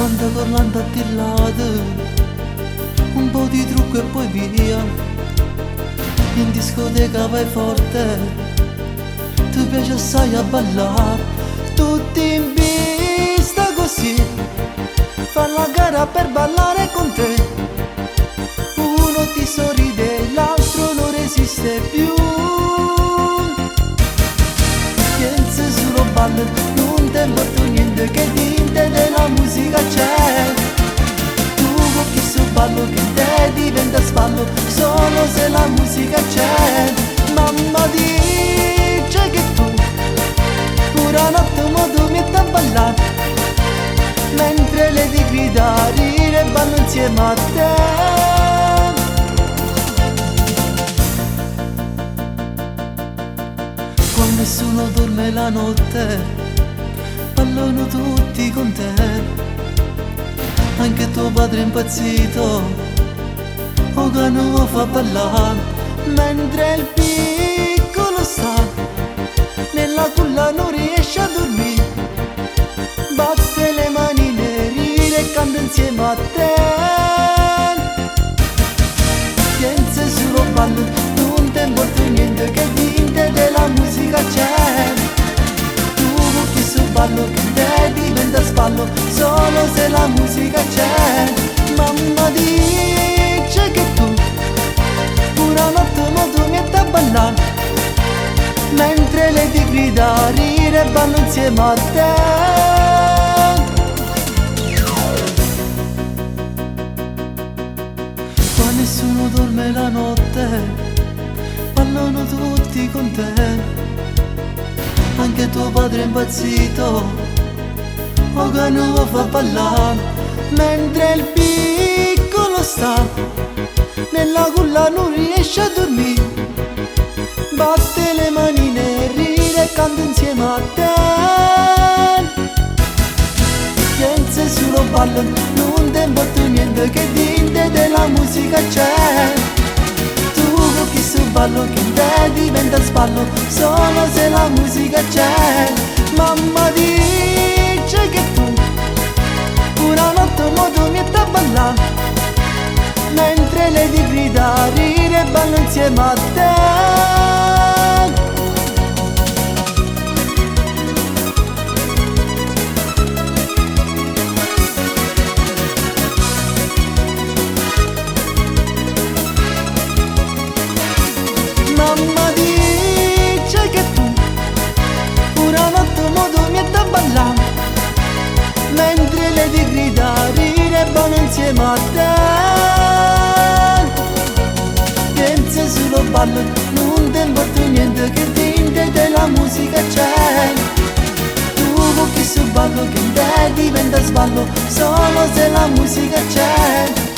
Quando parlando a di lato, un po' di trucco e poi via. In discoteca vai forte, ti piace assai a ballare. Tutti in pista così, fa la gara per ballare con te. Uno ti sorride, l'altro non resiste più. Piensa solo ballo, non ti importa niente, che dinte della musica c'è. Tu con chi su ballo che te diventa sballo, solo se la musica c'è. Mamma dice che tu pura notte mo tu metti a ballare, mentre le ti grida rire e ballo insieme a te. Quando nessuno dorme la notte, ballano tutti con te. Anche tuo padre è impazzito, o che non lo fa ballare, mentre il piccolo sta nella culla non riesce a dormire. Batte le mani ride e canta insieme a te. Piensa solo ballo, non ti importa niente, che dinte della musica c'è. Tu con chi su ballo che te diventa sballo, solo se la musica c'è. Mamma dice che tu pura notte mo tu metti a ballare, mentre lei ti grida rire e ballo insieme a te. Qua nessuno dorme la notte, ballano tutti con te. Anche tuo padre è impazzito, o che non lo fa ballare, mentre il piccolo sta nella culla non riesce a dormire. Batte le manine, ride e canta insieme a te. Piensa solo ballo, non ti importa niente, che dinte della musica c'è. Tu con chi su ballo che te diventa sballo, solo se la musica c'è. Mamma dice che tu pura notte mo tu metti a ballare, mentre lei ti grida ride e ballo insieme a te. Mamma dice che tu pura notte mo tu metti a ballare, mentre lei ti grida ride e ballo insieme a te. Piensa solo ballo, non ti importa niente, che dinte della musica c'è. Tu con chi su ballo che te diventa sballo, solo se la musica c'è.